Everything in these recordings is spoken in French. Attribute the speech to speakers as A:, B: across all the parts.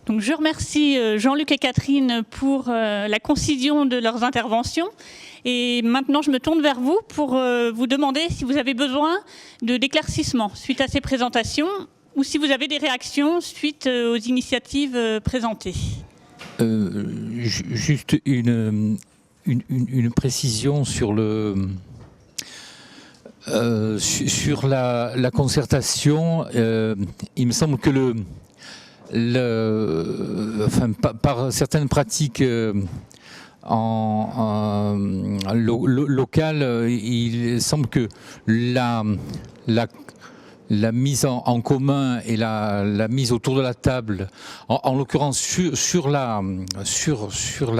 A: Donc je remercie Jean-Luc et Catherine pour la concision de leurs interventions. Et maintenant, je me tourne vers vous pour vous demander si vous avez besoin d'éclaircissements suite à ces présentations ou si vous avez des réactions suite aux initiatives présentées.
B: Juste une précision sur sur la concertation. Il me semble que par certaines pratiques locales, il semble que la mise en commun et la mise autour de la table, en l'occurrence sur la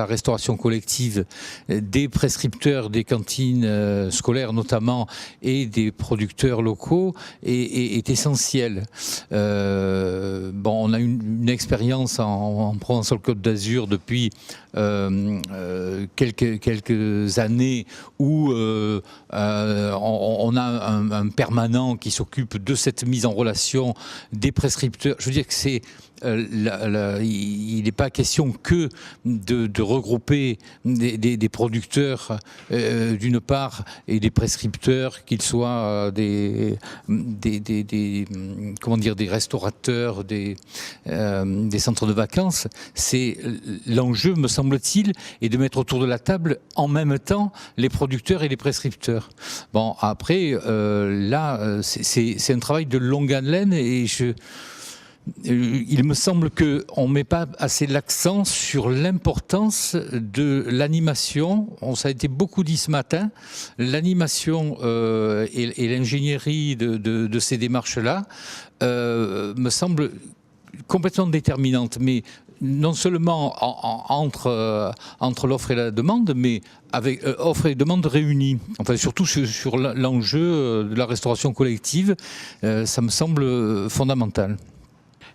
B: restauration collective des prescripteurs des cantines scolaires notamment et des producteurs locaux est essentielle. On a une expérience en Provence-Alpes-Côte d'Azur depuis quelques années où on a un permanent qui s'occupe de cette mise en relation des prescripteurs. Je veux dire que c'est il n'est pas question que de regrouper des producteurs d'une part et des prescripteurs, qu'ils soient des restaurateurs, des centres de vacances. C'est l'enjeu, me semble-t-il, est de mettre autour de la table en même temps les producteurs et les prescripteurs. Bon, après, là, c'est un travail de longue haleine et il me semble qu'on ne met pas assez l'accent sur l'importance de l'animation. Ça a été beaucoup dit ce matin. L'animation et l'ingénierie de ces démarches-là me semble complètement déterminante. Mais non seulement entre l'offre et la demande, mais avec offre et demande réunies. Enfin, surtout sur l'enjeu de la restauration collective, ça me semble fondamental.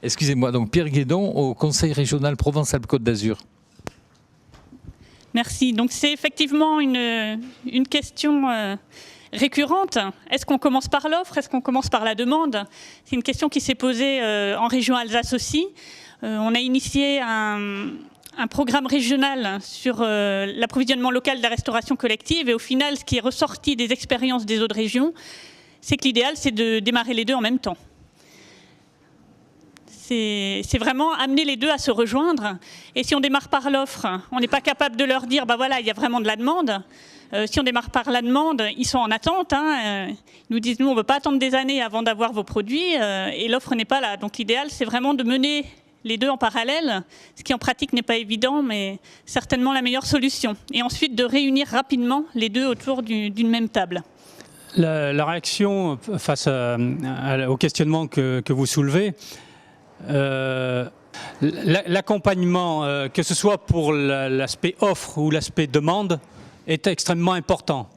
B: Excusez-moi, donc Pierre Guédon au Conseil régional Provence-Alpes-Côte d'Azur.
A: Merci. Donc c'est effectivement une question récurrente. Est-ce qu'on commence par l'offre? Est-ce qu'on commence par la demande? C'est une question qui s'est posée en région Alsace aussi. On a initié un programme régional sur l'approvisionnement local de la restauration collective et au final, ce qui est ressorti des expériences des autres régions, c'est que l'idéal, c'est de démarrer les deux en même temps. C'est vraiment amener les deux à se rejoindre. Et si on démarre par l'offre, on n'est pas capable de leur dire, bah voilà, il y a vraiment de la demande. Si on démarre par la demande, ils sont en attente. Ils nous disent, nous, on ne veut pas attendre des années avant d'avoir vos produits et l'offre n'est pas là. Donc l'idéal, c'est vraiment de mener les deux en parallèle, ce qui en pratique n'est pas évident, mais certainement la meilleure solution. Et ensuite, de réunir rapidement les deux autour d'une même table.
C: La réaction face au questionnement que vous soulevez, l'accompagnement, que ce soit pour l'aspect offre ou l'aspect demande, est extrêmement important.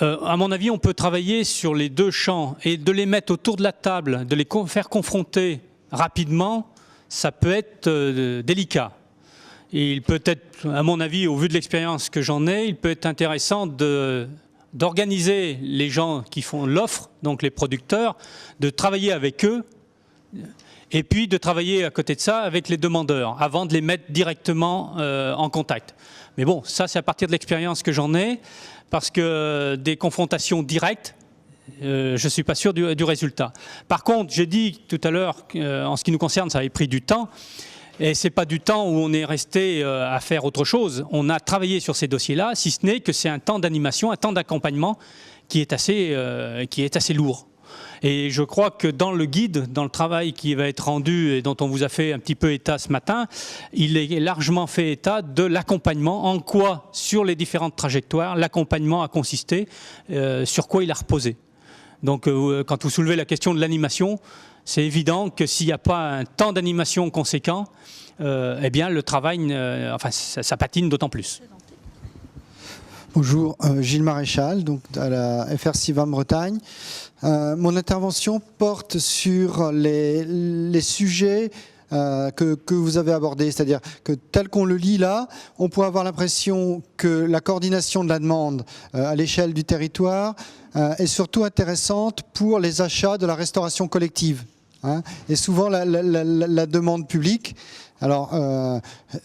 C: À mon avis, on peut travailler sur les deux champs et de les mettre autour de la table, de les faire confronter rapidement, ça peut être délicat. Et il peut être, à mon avis, au vu de l'expérience que j'en ai, il peut être intéressant d'organiser les gens qui font l'offre, donc les producteurs, de travailler avec eux et puis de travailler à côté de ça avec les demandeurs avant de les mettre directement en contact. Mais bon, ça c'est à partir de l'expérience que j'en ai, parce que des confrontations directes, je ne suis pas sûr du résultat. Par contre, j'ai dit tout à l'heure qu'en ce qui nous concerne, ça avait pris du temps. Et ce n'est pas du temps où on est resté à faire autre chose. On a travaillé sur ces dossiers-là, si ce n'est que c'est un temps d'animation, un temps d'accompagnement qui est assez lourd. Et je crois que dans le guide, dans le travail qui va être rendu et dont on vous a fait un petit peu état ce matin, il est largement fait état de l'accompagnement, en quoi, sur les différentes trajectoires, l'accompagnement a consisté, sur quoi il a reposé. Donc quand vous soulevez la question de l'animation, c'est évident que s'il n'y a pas un temps d'animation conséquent, eh bien le travail, ça patine d'autant plus.
D: Bonjour, Gilles Maréchal, donc à la FR-CIVAM Bretagne. Mon intervention porte sur les sujets que vous avez abordés, c'est-à-dire que tel qu'on le lit là, on pourrait avoir l'impression que la coordination de la demande à l'échelle du territoire est surtout intéressante pour les achats de la restauration collective. hein, et souvent la demande publique. Alors,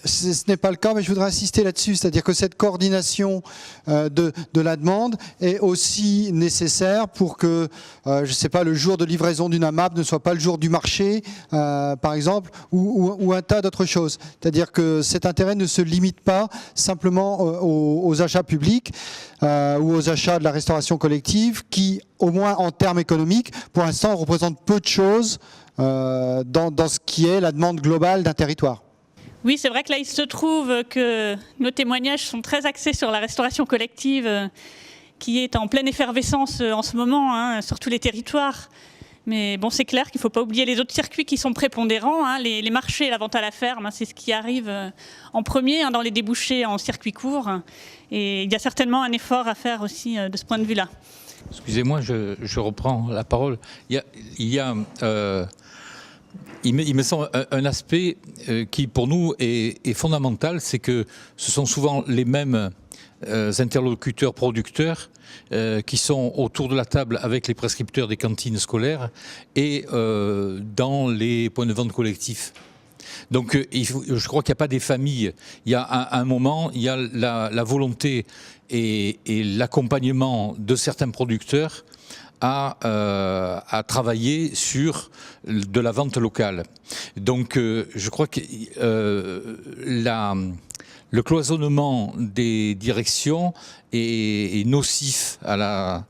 D: ce n'est pas le cas, mais je voudrais insister là-dessus, c'est-à-dire que cette coordination de la demande est aussi nécessaire pour que, je ne sais pas, le jour de livraison d'une AMAP ne soit pas le jour du marché, par exemple, ou un tas d'autres choses. C'est-à-dire que cet intérêt ne se limite pas simplement aux achats publics ou aux achats de la restauration collective, qui, au moins en termes économiques, pour l'instant, représentent peu de choses dans ce qui est la demande globale d'un territoire.
A: Oui, c'est vrai que là, il se trouve que nos témoignages sont très axés sur la restauration collective qui est en pleine effervescence en ce moment, hein, sur tous les territoires. Mais bon, c'est clair qu'il ne faut pas oublier les autres circuits qui sont prépondérants, hein, les marchés, la vente à la ferme, hein, c'est ce qui arrive en premier, hein, dans les débouchés en circuit court. Et il y a certainement un effort à faire aussi de ce point de vue-là.
B: Excusez-moi, je reprends la parole. Il me semble un aspect qui, pour nous, est fondamental, c'est que ce sont souvent les mêmes interlocuteurs producteurs qui sont autour de la table avec les prescripteurs des cantines scolaires et dans les points de vente collectifs. Donc je crois qu'il n'y a pas des familles. Il y a un moment, il y a la volonté et l'accompagnement de certains producteurs à travailler sur de la vente locale. Donc je crois que le cloisonnement des directions est nocif à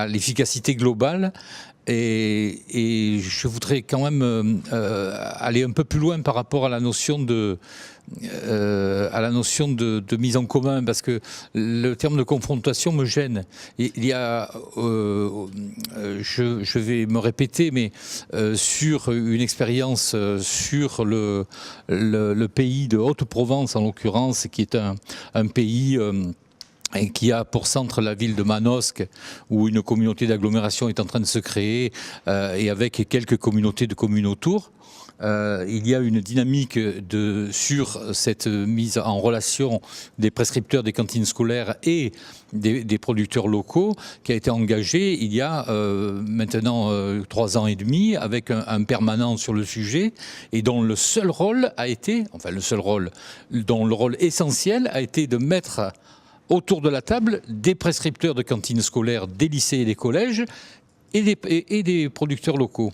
B: l'efficacité globale. Et je voudrais quand même aller un peu plus loin par rapport à la notion de mise en commun, parce que le terme de confrontation me gêne. Il y a, je vais me répéter, mais sur une expérience sur le pays de Haute-Provence en l'occurrence, qui est un pays et qui a pour centre la ville de Manosque, où une communauté d'agglomération est en train de se créer, et avec quelques communautés de communes autour. Il y a une dynamique sur cette mise en relation des prescripteurs des cantines scolaires et des producteurs locaux qui a été engagée il y a maintenant 3 ans et demi, avec un permanent sur le sujet, et dont le seul rôle a été, dont le rôle essentiel a été de mettre autour de la table des prescripteurs de cantines scolaires, des lycées et des collèges et des producteurs locaux.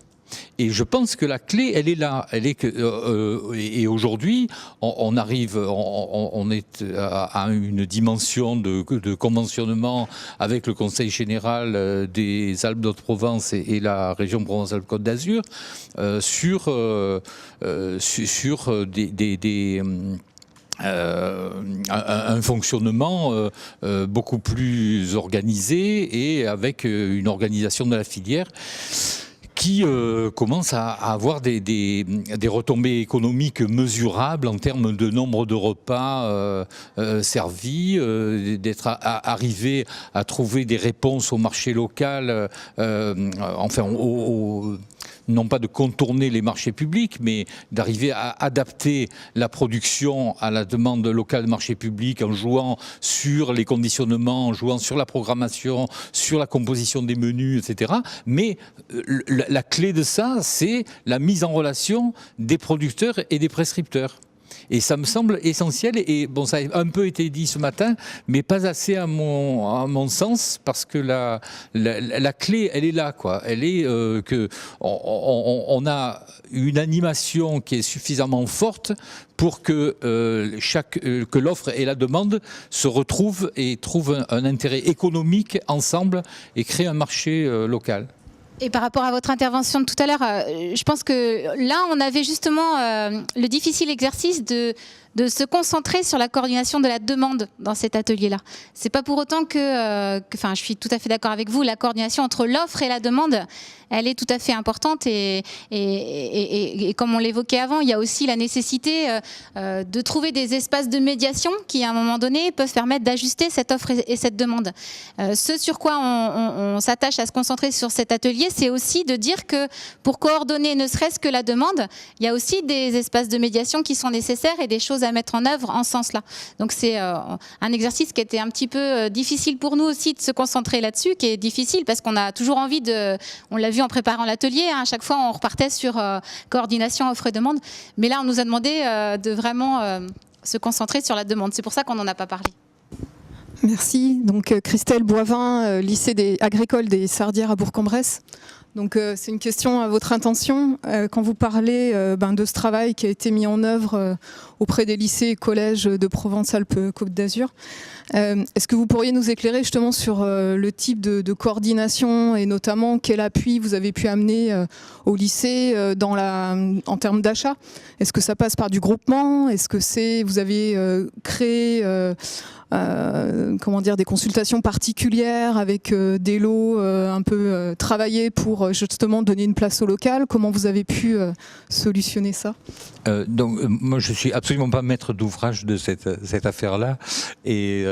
B: Et je pense que la clé, elle est là. Et aujourd'hui, on est à une dimension de conventionnement avec le Conseil général des Alpes d'Haute-Provence et la région Provence-Alpes-Côte d'Azur sur un fonctionnement beaucoup plus organisé et avec une organisation de la filière qui commence à avoir des retombées économiques mesurables en termes de nombre de repas servis, d'être arrivé à trouver des réponses au marché local, non pas de contourner les marchés publics, mais d'arriver à adapter la production à la demande locale de marché public en jouant sur les conditionnements, en jouant sur la programmation, sur la composition des menus, etc. Mais la clé de ça, c'est la mise en relation des producteurs et des prescripteurs. Et ça me semble essentiel, et bon, ça a un peu été dit ce matin, mais pas assez à mon sens, parce que la clé, elle est là, quoi. Elle est que on a une animation qui est suffisamment forte pour que que l'offre et la demande se retrouvent et trouvent un intérêt économique ensemble et créent un marché local.
E: Et par rapport à votre intervention de tout à l'heure, je pense que là, on avait justement le difficile exercice de se concentrer sur la coordination de la demande dans cet atelier-là. C'est pas pour autant que je suis tout à fait d'accord avec vous, la coordination entre l'offre et la demande, elle est tout à fait importante et comme on l'évoquait avant, il y a aussi la nécessité de trouver des espaces de médiation qui, à un moment donné, peuvent permettre d'ajuster cette offre et cette demande. Ce sur quoi on s'attache à se concentrer sur cet atelier, c'est aussi de dire que pour coordonner ne serait-ce que la demande, il y a aussi des espaces de médiation qui sont nécessaires et des choses à mettre en œuvre en ce sens-là. Donc c'est un exercice qui était un petit peu difficile pour nous aussi de se concentrer là-dessus, qui est difficile parce qu'on a toujours envie de... On l'a vu en préparant l'atelier, à chaque fois on repartait sur coordination, offre et demande. Mais là, on nous a demandé de vraiment se concentrer sur la demande. C'est pour ça qu'on n'en a pas parlé.
F: Merci. Donc Christelle Boivin, lycée agricole des Sardières à Bourg-en-Bresse. Donc c'est une question à votre intention. Quand vous parlez de ce travail qui a été mis en œuvre auprès des lycées et collèges de Provence-Alpes-Côte d'Azur, est-ce que vous pourriez nous éclairer justement sur le type de coordination et notamment quel appui vous avez pu amener au lycée en termes d'achat? Est-ce que ça passe par du groupement? Est-ce que vous avez créé des consultations particulières avec des lots un peu travaillés pour justement donner une place au local? Comment vous avez pu solutionner ça?
B: Moi, je suis absolument pas maître d'ouvrage de cette affaire-là, et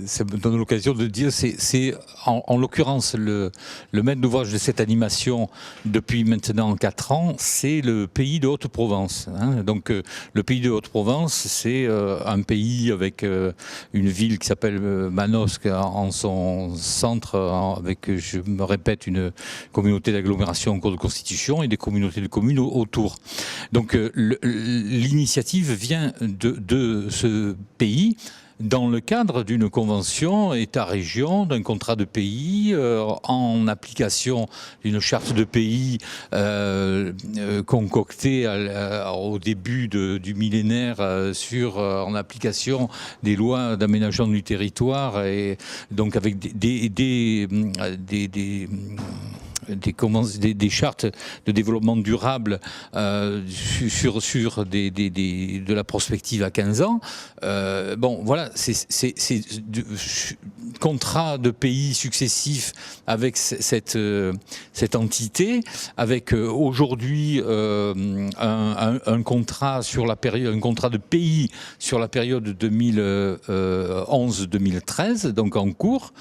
B: ça me donne l'occasion de dire, c'est en l'occurrence le maître d'ouvrage de cette animation depuis maintenant 4 ans, c'est le pays de Haute-Provence. Donc le pays de Haute-Provence, c'est un pays avec une ville qui s'appelle Manosque en son centre, avec, je me répète, une communauté d'agglomération en cours de constitution et des communautés de communes autour. Donc l'initiative vient de ce pays dans le cadre d'une convention État-région, d'un contrat de pays, en application d'une charte de pays concoctée au début du millénaire en application des lois d'aménagement du territoire, et donc avec des chartes de développement durable sur de la prospective à 15 ans. Voilà, c'est contrat de pays successifs avec cette entité, avec aujourd'hui un contrat sur la période, un contrat de pays sur la période 2011-2013, donc en cours,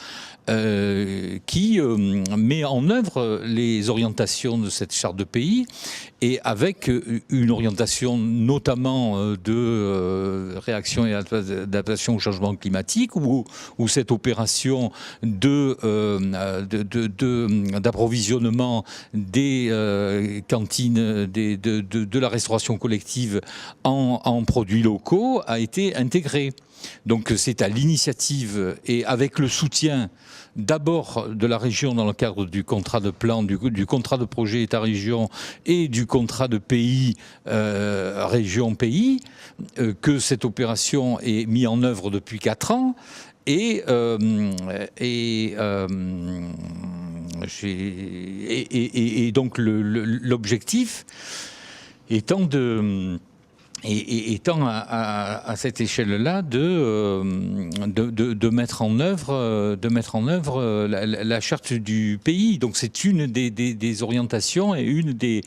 B: qui met en œuvre les orientations de cette charte de pays, et avec une orientation notamment de réaction et d'adaptation au changement climatique, où cette opération d'approvisionnement des cantines, de la restauration collective en produits locaux a été intégrée. Donc c'est à l'initiative et avec le soutien d'abord de la région dans le cadre du contrat de plan, du contrat de projet État-région et du contrat de pays région-pays que cette opération est mise en œuvre depuis 4 ans. Et donc l'objectif étant à cette échelle-là de mettre en œuvre la charte du pays. Donc c'est une des orientations et une des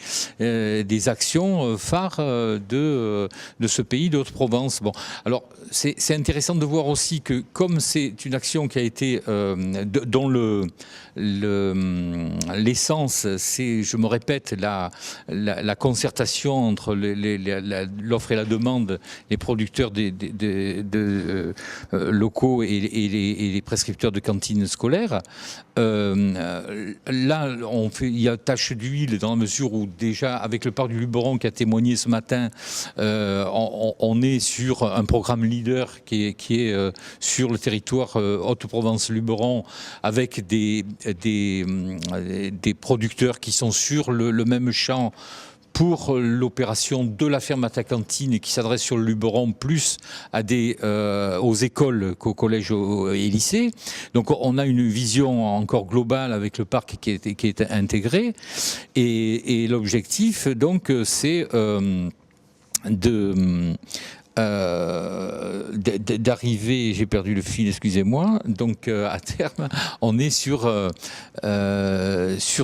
B: actions phares de ce pays de Haute-Provence. Bon, alors c'est intéressant de voir aussi que comme c'est une action qui a été dont l'essence, c'est, je me répète, la concertation entre l'offre et la demande, les producteurs locaux et les prescripteurs de cantines scolaires. Là, il y a tache d'huile dans la mesure où déjà, avec le parc du Luberon qui a témoigné ce matin, on est sur un programme leader qui est sur le territoire Haute-Provence-Luberon, avec des producteurs qui sont sur le même champ pour l'opération de la ferme à ta cantine, qui s'adresse sur le Luberon, plus aux écoles, qu'aux collèges et lycées. Donc on a une vision encore globale avec le parc qui est intégré. Et l'objectif, donc, c'est d'arriver, j'ai perdu le fil, excusez-moi, donc à terme, on est sur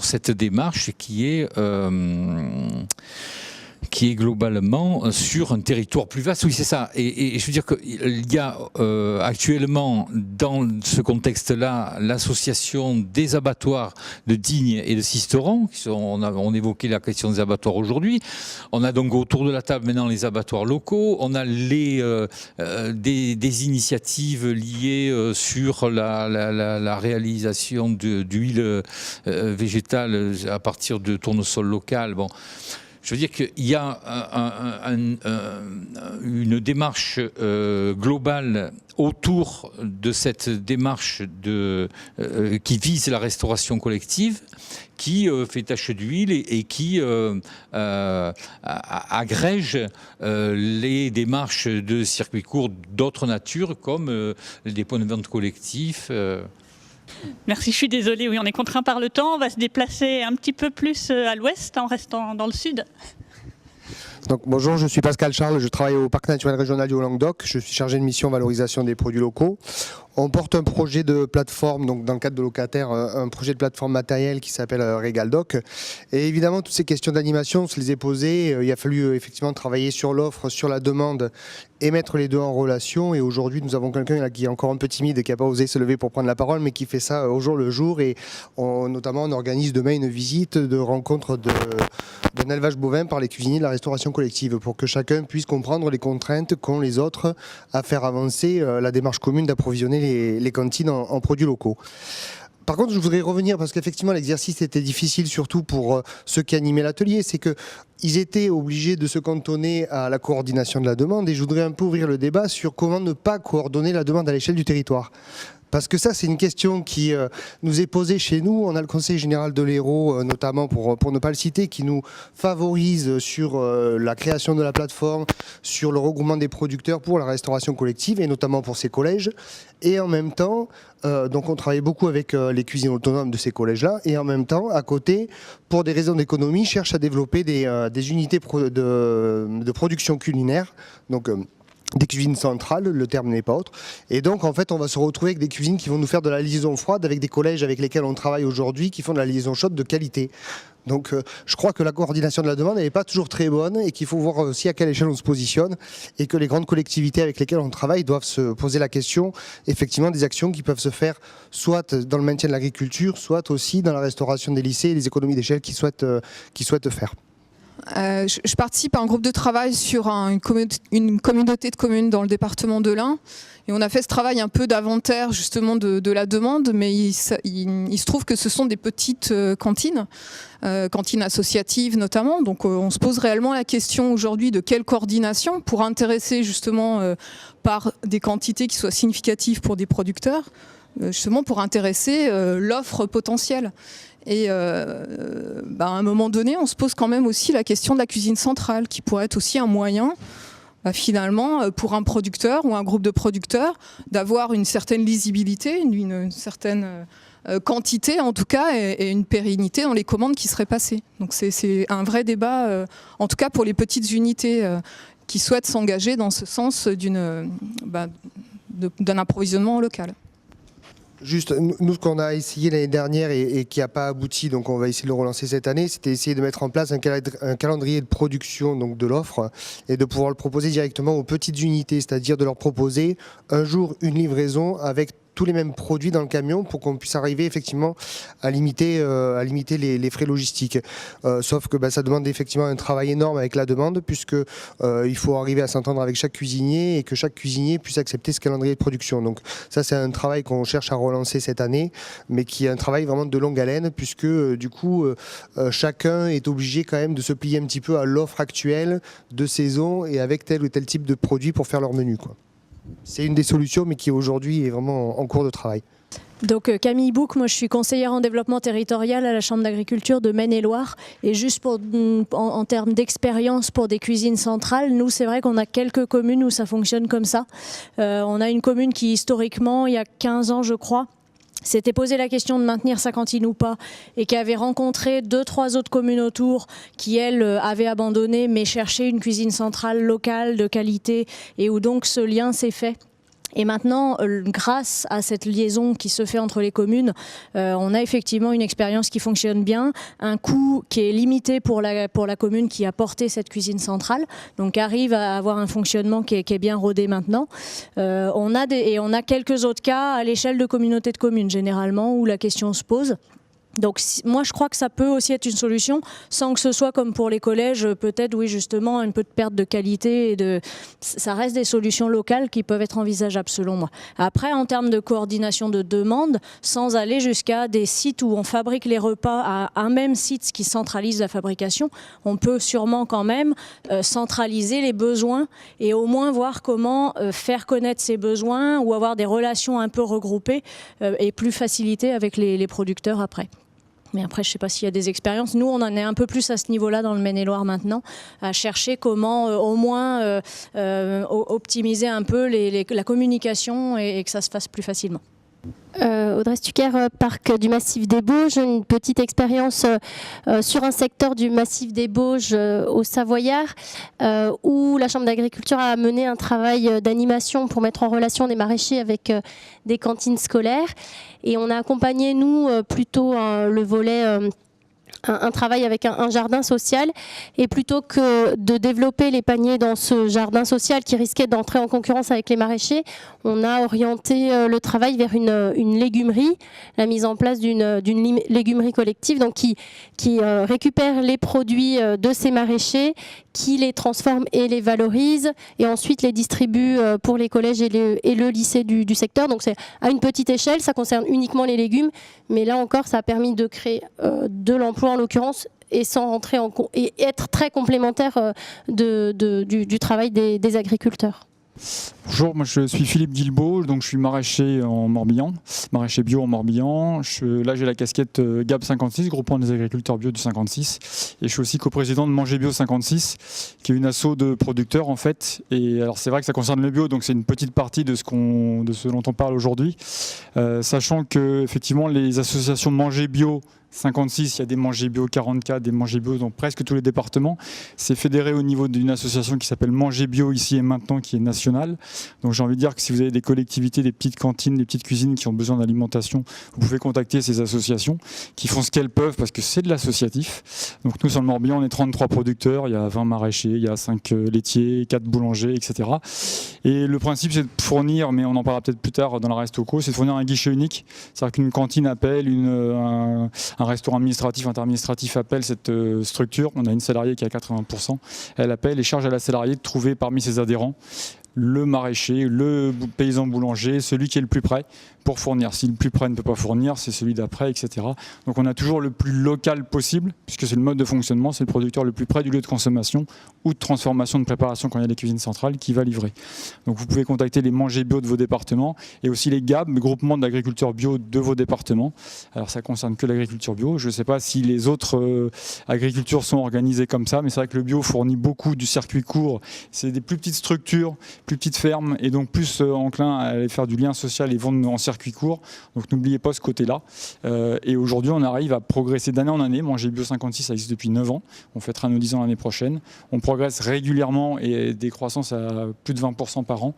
B: cette démarche qui est qui est globalement sur un territoire plus vaste. Oui, c'est ça. Et je veux dire qu'il y a actuellement, dans ce contexte-là, l'association des abattoirs de Digne et de Sisteron. On évoquait la question des abattoirs aujourd'hui. On a donc autour de la table maintenant les abattoirs locaux. On a des initiatives liées sur la réalisation d'huile végétale à partir de tournesol local. Bon. Je veux dire qu'il y a une démarche globale autour de cette démarche qui vise la restauration collective, qui fait tache d'huile et qui agrège les démarches de circuits courts d'autres natures, comme des points de vente collectifs.
A: Merci, je suis désolée, oui, on est contraint par le temps. On va se déplacer un petit peu plus à l'ouest en restant dans le sud.
G: Donc, bonjour, je suis Pascal Charles, je travaille au Parc naturel régional du Haut-Languedoc. Je suis chargé de mission valorisation des produits locaux. On porte un projet de plateforme, donc dans le cadre de locataires, un projet de plateforme matérielle qui s'appelle Regaldoc. Et évidemment, toutes ces questions d'animation, on se les est posées. Il a fallu effectivement travailler sur l'offre, sur la demande et mettre les deux en relation. Et aujourd'hui, nous avons quelqu'un qui est encore un peu timide et qui n'a pas osé se lever pour prendre la parole, mais qui fait ça au jour le jour. Et notamment, on organise demain une visite de rencontre d'un élevage bovin par les cuisiniers de la restauration collective pour que chacun puisse comprendre les contraintes qu'ont les autres à faire avancer la démarche commune d'approvisionner les cantines en produits locaux. Par contre, je voudrais revenir, parce qu'effectivement l'exercice était difficile, surtout pour ceux qui animaient l'atelier, c'est qu'ils étaient obligés de se cantonner à la coordination de la demande, et je voudrais un peu ouvrir le débat sur comment ne pas coordonner la demande à l'échelle du territoire. Parce que ça, c'est une question qui nous est posée chez nous. On a le Conseil général de l'Hérault, notamment pour ne pas le citer, qui nous favorise sur la création de la plateforme, sur le regroupement des producteurs pour la restauration collective, et notamment pour ces collèges. Et en même temps, donc on travaille beaucoup avec les cuisines autonomes de ces collèges-là, et en même temps, à côté, pour des raisons d'économie, cherche à développer des unités de production culinaire. Donc des cuisines centrales, le terme n'est pas autre. Et donc, en fait, on va se retrouver avec des cuisines qui vont nous faire de la liaison froide avec des collèges avec lesquels on travaille aujourd'hui qui font de la liaison chaude de qualité. Donc, je crois que la coordination de la demande n'est pas toujours très bonne et qu'il faut voir aussi à quelle échelle on se positionne et que les grandes collectivités avec lesquelles on travaille doivent se poser la question, effectivement, des actions qui peuvent se faire soit dans le maintien de l'agriculture, soit aussi dans la restauration des lycées et les économies d'échelle qu'ils souhaitent faire.
F: Je participe à un groupe de travail sur une communauté de communes dans le département de l'Ain. Et on a fait ce travail un peu d'inventaire justement de la demande, mais il se trouve que ce sont des petites cantines associatives notamment. Donc on se pose réellement la question aujourd'hui de quelle coordination pour intéresser justement par des quantités qui soient significatives pour des producteurs, justement pour intéresser l'offre potentielle. Et à un moment donné, on se pose quand même aussi la question de la cuisine centrale, qui pourrait être aussi un moyen, finalement, pour un producteur ou un groupe de producteurs, d'avoir une certaine lisibilité, une certaine quantité en tout cas, et une pérennité dans les commandes qui seraient passées. Donc c'est un vrai débat, en tout cas pour les petites unités qui souhaitent s'engager dans ce sens d'un approvisionnement local.
G: Juste, nous, ce qu'on a essayé l'année dernière et qui n'a pas abouti, donc on va essayer de le relancer cette année, c'était essayer de mettre en place un calendrier de production donc de l'offre et de pouvoir le proposer directement aux petites unités, c'est-à-dire de leur proposer un jour une livraison avec tous les mêmes produits dans le camion pour qu'on puisse arriver effectivement à limiter les frais logistiques. Sauf que ça demande effectivement un travail énorme avec la demande puisque il faut arriver à s'entendre avec chaque cuisinier et que chaque cuisinier puisse accepter ce calendrier de production. Donc ça c'est un travail qu'on cherche à relancer cette année, mais qui est un travail vraiment de longue haleine puisque du coup chacun est obligé quand même de se plier un petit peu à l'offre actuelle de saison et avec tel ou tel type de produit pour faire leur menu, quoi. C'est une des solutions, mais qui aujourd'hui est vraiment en cours de travail.
H: Donc Camille Bouc, moi je suis conseillère en développement territorial à la Chambre d'agriculture de Maine-et-Loire. Et juste en termes d'expérience pour des cuisines centrales, nous c'est vrai qu'on a quelques communes où ça fonctionne comme ça. On a une commune qui historiquement, il y a 15 ans je crois, s'était posé la question de maintenir sa cantine ou pas et qui avait rencontré 2-3 autres communes autour qui, elles, avaient abandonné mais cherchaient une cuisine centrale locale de qualité et où donc ce lien s'est fait. Et maintenant, grâce à cette liaison qui se fait entre les communes, on a effectivement une expérience qui fonctionne bien, un coût qui est limité pour la commune qui a porté cette cuisine centrale, donc arrive à avoir un fonctionnement qui est bien rodé maintenant. On a quelques autres cas à l'échelle de communautés de communes, généralement, où la question se pose. Donc moi je crois que ça peut aussi être une solution sans que ce soit comme pour les collèges, peut-être oui justement un peu de perte de qualité ça reste des solutions locales qui peuvent être envisageables selon moi. Après en termes de coordination de demande, sans aller jusqu'à des sites où on fabrique les repas à un même site qui centralise la fabrication, on peut sûrement quand même centraliser les besoins et au moins voir comment faire connaître ces besoins ou avoir des relations un peu regroupées et plus facilitées avec les producteurs après. Mais après, je ne sais pas s'il y a des expériences. Nous, on en est un peu plus à ce niveau-là dans le Maine-et-Loire maintenant, à chercher comment au moins optimiser un peu la communication et que ça se fasse plus facilement.
I: Audrey Stucker, parc du Massif des Bauges, une petite expérience sur un secteur du Massif des Bauges au Savoyard où la Chambre d'agriculture a mené un travail d'animation pour mettre en relation des maraîchers avec des cantines scolaires et on a accompagné nous plutôt le volet un travail avec un jardin social et plutôt que de développer les paniers dans ce jardin social qui risquait d'entrer en concurrence avec les maraîchers, on a orienté le travail vers une légumerie, la mise en place d'une légumerie collective donc qui récupère les produits de ces maraîchers, qui les transforme et les valorise et ensuite les distribue pour les collèges et le lycée du secteur. Donc c'est à une petite échelle, ça concerne uniquement les légumes, mais là encore ça a permis de créer de l'emploi en l'occurrence et sans rentrer et être très complémentaire du travail des agriculteurs.
J: Bonjour, moi je suis Philippe Guilbault, donc je suis maraîcher en Morbihan, maraîcher bio en Morbihan. Là j'ai la casquette GAB 56, groupement des agriculteurs bio du 56, et je suis aussi coprésident de Manger Bio 56, qui est une asso de producteurs en fait. Et alors c'est vrai que ça concerne le bio, donc c'est une petite partie de ce dont on parle aujourd'hui, sachant que effectivement les associations Manger Bio 56, il y a des Manger Bio 44, des Manger Bio dans presque tous les départements. C'est fédéré au niveau d'une association qui s'appelle Manger Bio ici et maintenant, qui est nationale. Donc j'ai envie de dire que si vous avez des collectivités, des petites cantines, des petites cuisines qui ont besoin d'alimentation, vous pouvez contacter ces associations qui font ce qu'elles peuvent parce que c'est de l'associatif. Donc nous sur le Morbihan, on est 33 producteurs, il y a 20 maraîchers, il y a 5 laitiers, 4 boulangers, etc. Et le principe c'est de fournir, mais on en parlera peut-être plus tard dans la Restoco, c'est de fournir un guichet unique. C'est-à-dire qu'une cantine appelle, un restaurant administratif, interadministratif appelle cette structure, on a une salariée qui est à 80%, elle appelle et charge à la salariée de trouver parmi ses adhérents le maraîcher, le paysan boulanger, celui qui est le plus près pour fournir. Si le plus près ne peut pas fournir, c'est celui d'après, etc. Donc on a toujours le plus local possible, puisque c'est le mode de fonctionnement, c'est le producteur le plus près du lieu de consommation ou de transformation, de préparation quand il y a des cuisines centrales qui va livrer. Donc vous pouvez contacter les Manger Bio de vos départements et aussi les GAB, le groupement d'agriculteurs bio de vos départements. Alors ça concerne que l'agriculture bio. Je ne sais pas si les autres agricultures sont organisées comme ça, mais c'est vrai que le bio fournit beaucoup du circuit court. C'est des plus petites structures, plus petites fermes et donc plus enclin à aller faire du lien social et vendre en circuit court. Donc n'oubliez pas ce côté-là. Et aujourd'hui, on arrive à progresser d'année en année. Manger Bio 56, ça existe depuis 9 ans. On fêtera nos 10 ans l'année prochaine. On progresse régulièrement et des croissances à plus de 20% par an.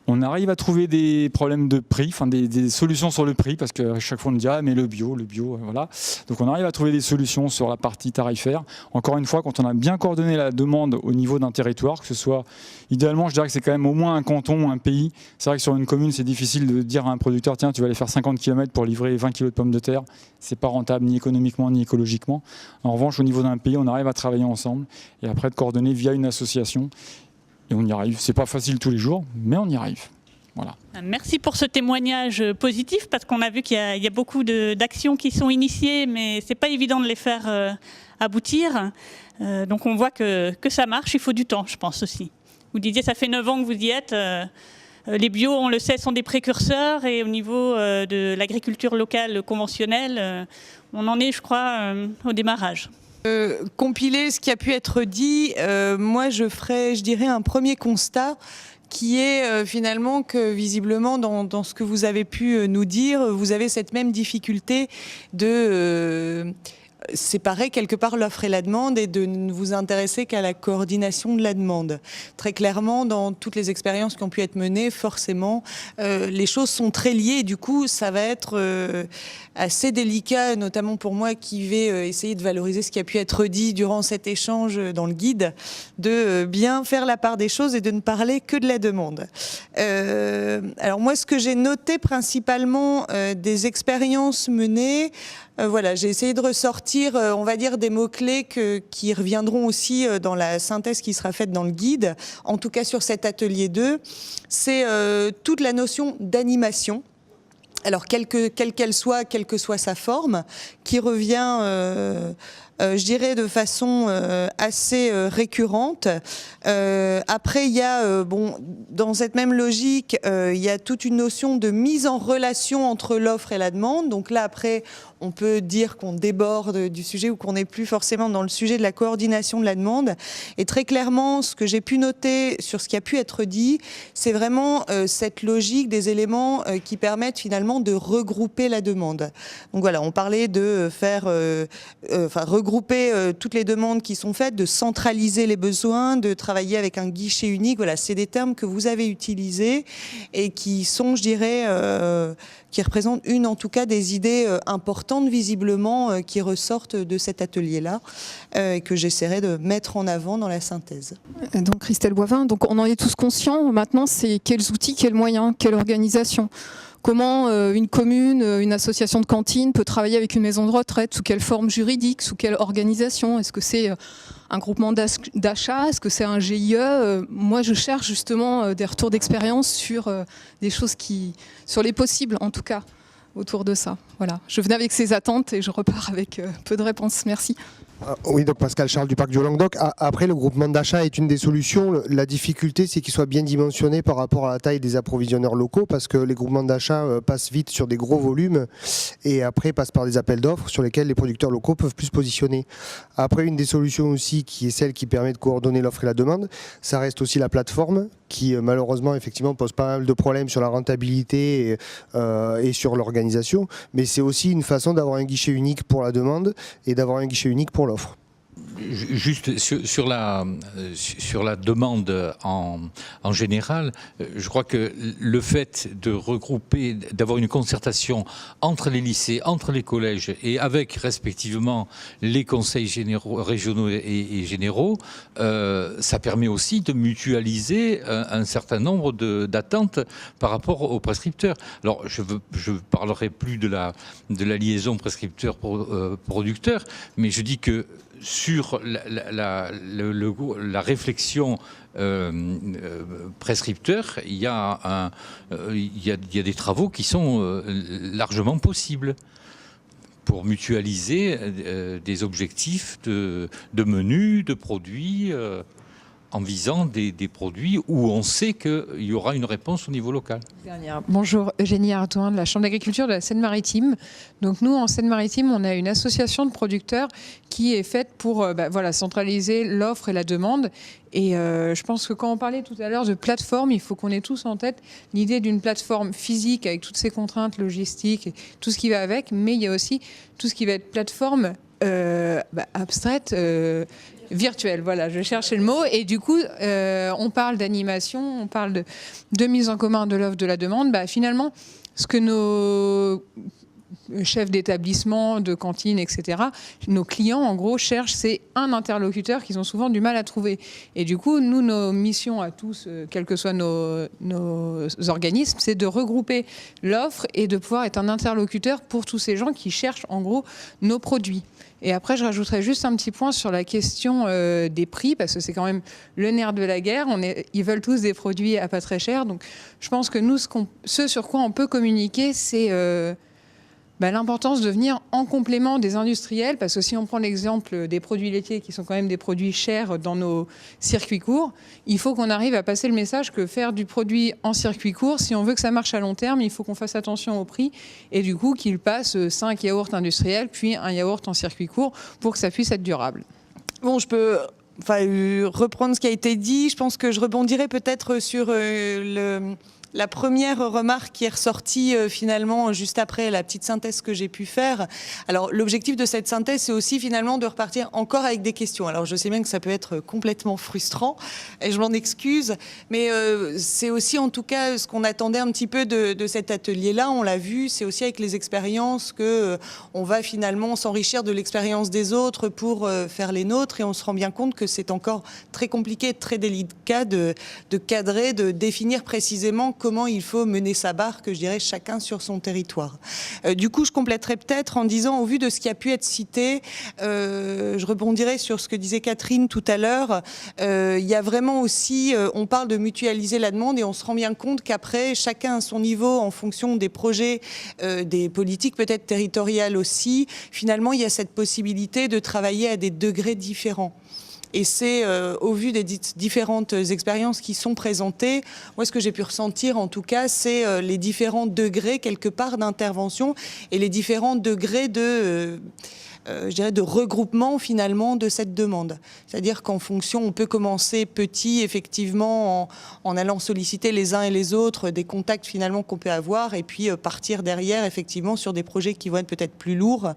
J: On arrive à trouver des problèmes de prix, enfin des solutions sur le prix, parce qu'à chaque fois on nous dit « Ah, mais le bio, voilà ». Donc on arrive à trouver des solutions sur la partie tarifaire. Encore une fois, quand on a bien coordonné la demande au niveau d'un territoire, que ce soit, idéalement, je dirais que c'est quand même au moins un canton, un pays. C'est vrai que sur une commune, c'est difficile de dire à un producteur « Tiens, tu vas aller faire 50 km pour livrer 20 kg de pommes de terre ». C'est pas rentable ni économiquement ni écologiquement. En revanche, au niveau d'un pays, on arrive à travailler ensemble et après de coordonner via une association. Et on y arrive. C'est pas facile tous les jours, mais on y arrive. Voilà.
A: Merci pour ce témoignage positif, parce qu'on a vu qu'il y a beaucoup d'actions qui sont initiées, mais c'est pas évident de les faire aboutir. Donc on voit que ça marche, il faut du temps, je pense aussi. Vous disiez, ça fait 9 ans que vous y êtes. Les bio, on le sait, sont des précurseurs, et au niveau de l'agriculture locale conventionnelle, on en est, je crois, au démarrage.
K: Compiler ce qui a pu être dit, moi je ferais, je dirais, un premier constat qui est finalement que visiblement dans ce que vous avez pu nous dire, vous avez cette même difficulté de séparer quelque part l'offre et la demande et de ne vous intéresser qu'à la coordination de la demande. Très clairement, dans toutes les expériences qui ont pu être menées, forcément, les choses sont très liées et du coup, ça va être assez délicat, notamment pour moi qui vais essayer de valoriser ce qui a pu être dit durant cet échange dans le guide, de bien faire la part des choses et de ne parler que de la demande. Alors moi, ce que j'ai noté principalement des expériences menées, voilà, j'ai essayé de ressortir, on va dire, des mots-clés qui reviendront aussi dans la synthèse qui sera faite dans le guide, en tout cas sur cet atelier 2. C'est toute la notion d'animation. Alors, quelle qu'elle soit, quelle que soit sa forme, qui revient, je dirais, de façon assez récurrente. Après, il y a, dans cette même logique, il y a toute une notion de mise en relation entre l'offre et la demande. Donc là, après, on peut dire qu'on déborde du sujet ou qu'on n'est plus forcément dans le sujet de la coordination de la demande. Et très clairement, ce que j'ai pu noter sur ce qui a pu être dit, c'est vraiment cette logique des éléments qui permettent finalement de regrouper la demande. Donc voilà, on parlait de faire, regrouper toutes les demandes qui sont faites, de centraliser les besoins, de travailler avec un guichet unique. Voilà, c'est des termes que vous avez utilisés et qui sont, je dirais, qui représentent en tout cas des idées importantes visiblement qui ressortent de cet atelier-là et que j'essaierai de mettre en avant dans la synthèse.
F: Donc Christelle Boivin, donc on en est tous conscients. Maintenant, c'est quels outils, quels moyens, quelle organisation. Comment une commune, une association de cantine peut travailler avec une maison de retraite, sous quelle forme juridique, sous quelle organisation? Est-ce que c'est un groupement d'achat? Est-ce que c'est un GIE? Moi, je cherche justement des retours d'expérience sur des choses sur les possibles, en tout cas, autour de ça. Voilà. Je venais avec ces attentes et je repars avec peu de réponses. Merci.
G: Oui, donc Pascal Charles du Parc du Languedoc. Après, le groupement d'achat est une des solutions. La difficulté, c'est qu'il soit bien dimensionné par rapport à la taille des approvisionneurs locaux, parce que les groupements d'achat passent vite sur des gros volumes et après passent par des appels d'offres sur lesquels les producteurs locaux peuvent plus se positionner. Après, une des solutions aussi, qui est celle qui permet de coordonner l'offre et la demande, ça reste aussi la plateforme, qui malheureusement effectivement pose pas mal de problèmes sur la rentabilité et sur l'organisation, mais c'est aussi une façon d'avoir un guichet unique pour la demande et d'avoir un guichet unique pour l'offre.
B: Juste sur la demande en général, je crois que le fait de regrouper, d'avoir une concertation entre les lycées, entre les collèges et avec respectivement les conseils régionaux et généraux, ça permet aussi de mutualiser un certain nombre d'attentes par rapport aux prescripteurs. Alors je parlerai plus de la liaison prescripteur-producteur, mais je dis que sur la réflexion prescripteur, il y a des travaux qui sont largement possibles pour mutualiser des objectifs de menus, de produits, en visant des produits où on sait qu'il y aura une réponse au niveau local.
L: Bonjour, Eugénie Ardouin de la Chambre d'agriculture de la Seine-Maritime. Donc nous, en Seine-Maritime, on a une association de producteurs qui est faite pour centraliser l'offre et la demande. Et je pense que quand on parlait tout à l'heure de plateforme, il faut qu'on ait tous en tête l'idée d'une plateforme physique avec toutes ses contraintes logistiques et tout ce qui va avec, mais il y a aussi tout ce qui va être plateforme abstraite, virtuelle, voilà, je cherchais le mot. Et du coup, on parle d'animation, on parle de mise en commun de l'offre, de la demande. Finalement, ce que nos chefs d'établissement, de cantine, etc., nos clients, en gros, cherchent, c'est un interlocuteur qu'ils ont souvent du mal à trouver. Et du coup, nous, nos missions à tous, quels que soient nos organismes, c'est de regrouper l'offre et de pouvoir être un interlocuteur pour tous ces gens qui cherchent, en gros, nos produits. Et après, je rajouterais juste un petit point sur la question des prix, parce que c'est quand même le nerf de la guerre. Ils veulent tous des produits à pas très cher. Donc, je pense que nous, ce sur quoi on peut communiquer, c'est l'importance de venir en complément des industriels, parce que si on prend l'exemple des produits laitiers, qui sont quand même des produits chers dans nos circuits courts, il faut qu'on arrive à passer le message que faire du produit en circuit court, si on veut que ça marche à long terme, il faut qu'on fasse attention au prix, et du coup qu'il passe 5 yaourts industriels, puis un yaourt en circuit court, pour que ça puisse être durable.
K: Bon, je peux reprendre ce qui a été dit. Je pense que je rebondirai peut-être sur La première remarque qui est ressortie finalement juste après la petite synthèse que j'ai pu faire. Alors l'objectif de cette synthèse, c'est aussi finalement de repartir encore avec des questions. Alors je sais bien que ça peut être complètement frustrant et je m'en excuse, mais c'est aussi en tout cas ce qu'on attendait un petit peu de cet atelier-là. On l'a vu, c'est aussi avec les expériences que on va finalement s'enrichir de l'expérience des autres pour faire les nôtres, et on se rend bien compte que c'est encore très compliqué, très délicat de cadrer, de définir précisément comment il faut mener sa barque, je dirais, chacun sur son territoire. Du coup, je compléterai peut-être en disant, au vu de ce qui a pu être cité, je rebondirai sur ce que disait Catherine tout à l'heure, il y a vraiment aussi, on parle de mutualiser la demande, et on se rend bien compte qu'après, chacun à son niveau, en fonction des projets, des politiques peut-être territoriales aussi, finalement, il y a cette possibilité de travailler à des degrés différents. Et c'est au vu des différentes expériences qui sont présentées, moi ce que j'ai pu ressentir en tout cas, c'est les différents degrés quelque part d'intervention et les différents degrés de je dirais de regroupement finalement de cette demande. C'est-à-dire qu'en fonction, on peut commencer petit effectivement en allant solliciter les uns et les autres des contacts finalement qu'on peut avoir, et puis partir derrière effectivement sur des projets qui vont être peut-être plus lourds,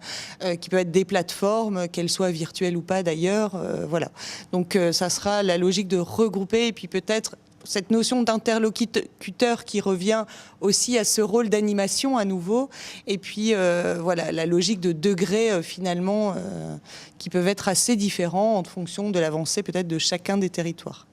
K: qui peuvent être des plateformes, qu'elles soient virtuelles ou pas d'ailleurs. Voilà. Donc ça sera la logique de regrouper, et puis peut-être cette notion d'interlocuteur qui revient aussi à ce rôle d'animation à nouveau, et puis voilà, la logique de degrés finalement qui peuvent être assez différents en fonction de l'avancée peut-être de chacun des territoires.